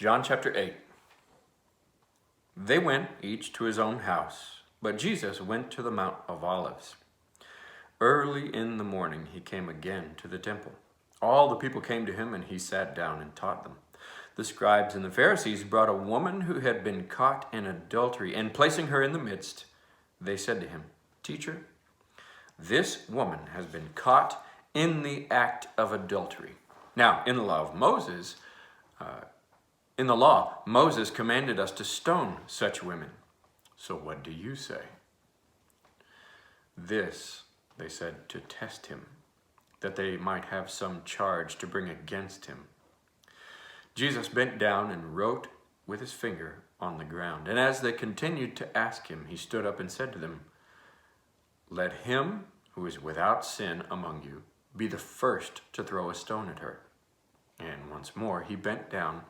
John chapter 8. They went each to his own house, but Jesus went to the Mount of Olives. Early in the morning he came again to the temple. All the people came to him, and he sat down and taught them. The scribes and the Pharisees brought a woman who had been caught in adultery, and placing her in the midst, they said to him, "Teacher, this woman has been caught in the act of adultery." Now, in the law, Moses commanded us to stone such women. So what do you say? This they said to test him, that they might have some charge to bring against him. Jesus bent down and wrote with his finger on the ground. And as they continued to ask him, he stood up and said to them, "Let him who is without sin among you be the first to throw a stone at her." And once more he bent down,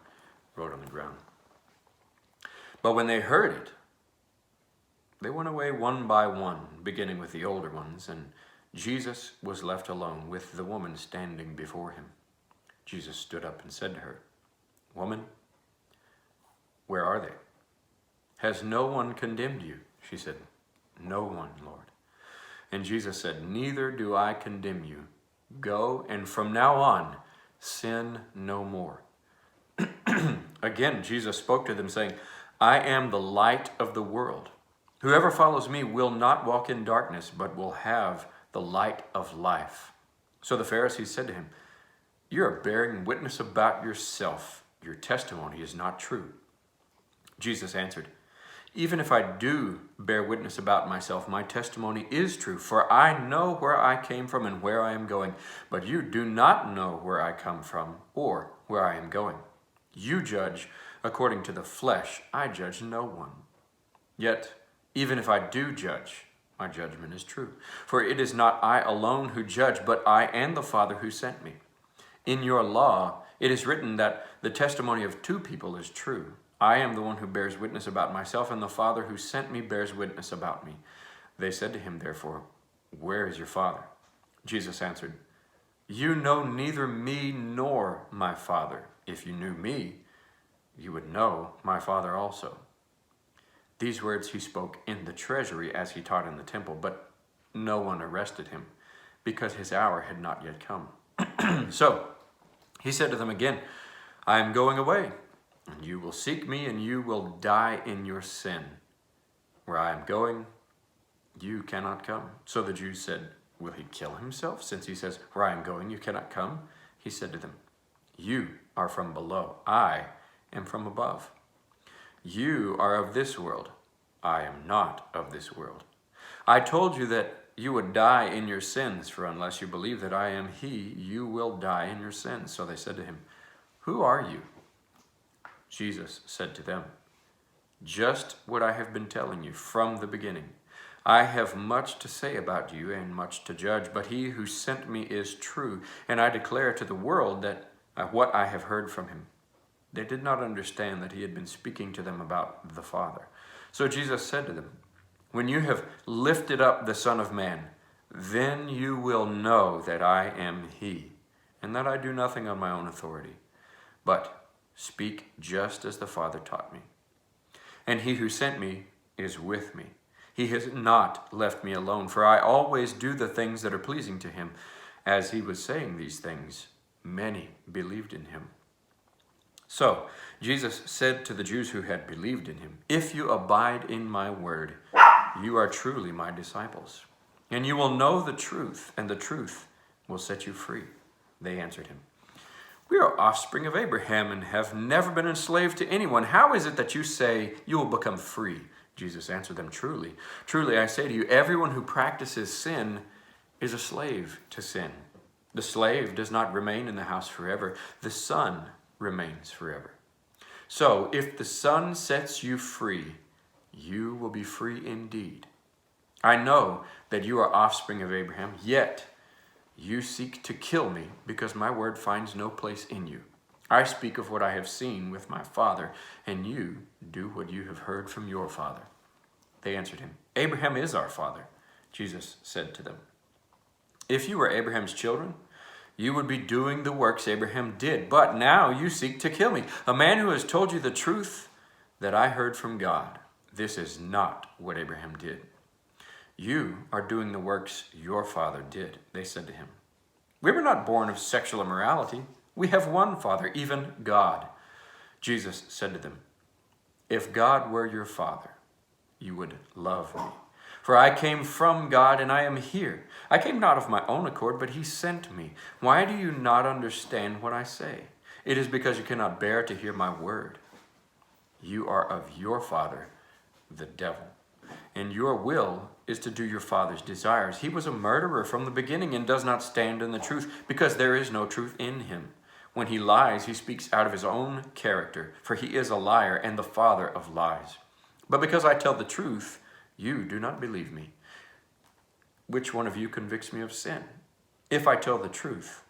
wrote on the ground. But when they heard it, they went away one by one, beginning with the older ones, and Jesus was left alone with the woman standing before him. Jesus stood up and said to her, "Woman, where are they? Has no one condemned you?" She said, "No one, Lord." And Jesus said, "Neither do I condemn you. Go, and from now on, sin no more." Again, Jesus spoke to them, saying, "I am the light of the world. Whoever follows me will not walk in darkness, but will have the light of life." So the Pharisees said to him, "You are bearing witness about yourself. Your testimony is not true." Jesus answered, "Even if I do bear witness about myself, my testimony is true, for I know where I came from and where I am going, but you do not know where I come from or where I am going. You judge according to the flesh. I judge no one. Yet, even if I do judge, my judgment is true. For it is not I alone who judge, but I and the Father who sent me. In your law, it is written that the testimony of two people is true. I am the one who bears witness about myself, and the Father who sent me bears witness about me." They said to him, therefore, "Where is your Father?" Jesus answered, "You know neither me nor my Father. If you knew me, you would know my Father also." These words he spoke in the treasury as he taught in the temple, but no one arrested him, because his hour had not yet come. So he said to them again, "I am going away, and you will seek me, and you will die in your sin. Where I am going, you cannot come." So the Jews said, "Will he kill himself, since he says, 'Where I am going, you cannot come'?" He said to them, "You are from below. I am from above. You are of this world. I am not of this world. I told you that you would die in your sins, for unless you believe that I am he, you will die in your sins." So they said to him, "Who are you?" Jesus said to them, "Just what I have been telling you from the beginning. I have much to say about you and much to judge, but he who sent me is true, and I declare to the world that what I have heard from him." They did not understand that he had been speaking to them about the Father. So Jesus said to them, "When you have lifted up the Son of Man, then you will know that I am he, and that I do nothing on my own authority, but speak just as the Father taught me. And he who sent me is with me. He has not left me alone, for I always do the things that are pleasing to him." As he was saying these things, many believed in him. So Jesus said to the Jews who had believed in him, "If you abide in my word, you are truly my disciples, and you will know the truth, and the truth will set you free." They answered him, "We are offspring of Abraham and have never been enslaved to anyone. How is it that you say you will become free?" Jesus answered them, "Truly, truly, I say to you, everyone who practices sin is a slave to sin. The slave does not remain in the house forever. The Son remains forever. So if the Son sets you free, you will be free indeed. I know that you are offspring of Abraham, yet you seek to kill me because my word finds no place in you. I speak of what I have seen with my Father, and you do what you have heard from your father." They answered him, "Abraham is our father." Jesus said to them, "If you were Abraham's children, you would be doing the works Abraham did. But now you seek to kill me, a man who has told you the truth that I heard from God. This is not what Abraham did. You are doing the works your father did, they said to him. We were not born of sexual immorality. We have one Father, even God. Jesus said to them, if God were your Father, you would love me. For I came from God and I am here. I came not of my own accord, but he sent me. Why do you not understand what I say? It is because you cannot bear to hear my word. You are of your father, the devil, and your will is to do your father's desires. He was a murderer from the beginning and does not stand in the truth, because there is no truth in him. When he lies, he speaks out of his own character, for he is a liar and the father of lies. But because I tell the truth, you do not believe me. Which one of you convicts me of sin? If I tell the truth,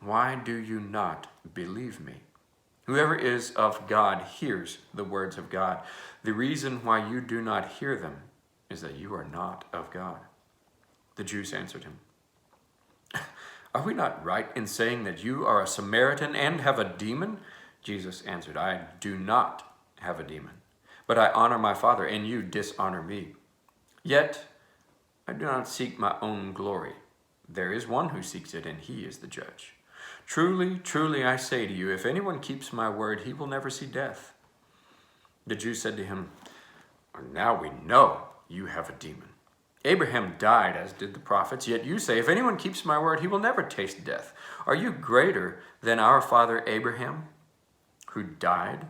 why do you not believe me? Whoever is of God hears the words of God. The reason why you do not hear them is that you are not of God. The Jews answered him, are we not right in saying that you are a Samaritan and have a demon? Jesus answered, I do not have a demon, but I honor my Father, and you dishonor me. Yet I do not seek my own glory. There is one who seeks it, and he is the judge. Truly, truly, I say to you, if anyone keeps my word, he will never see death. The Jews said to him, now we know you have a demon. Abraham died, as did the prophets, yet you say, if anyone keeps my word, he will never taste death. Are you greater than our father Abraham, who died?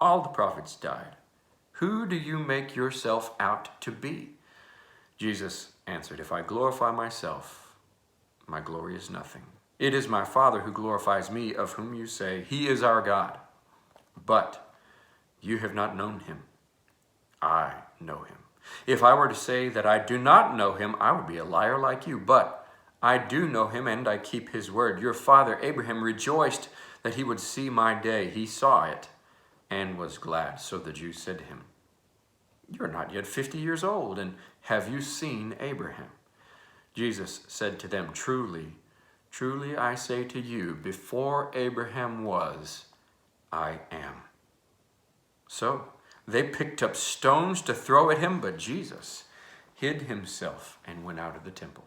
All the prophets died. Who do you make yourself out to be? Jesus answered, if I glorify myself, my glory is nothing. It is my Father who glorifies me, of whom you say, he is our God. But you have not known him. I know him. If I were to say that I do not know him, I would be a liar like you. But I do know him, and I keep his word. Your father Abraham rejoiced that he would see my day. He saw it and was glad. So the Jews said to him, you are not yet 50 years old, and have you seen Abraham? Jesus said to them, truly, truly I say to you, before Abraham was, I am. So they picked up stones to throw at him, but Jesus hid himself and went out of the temple.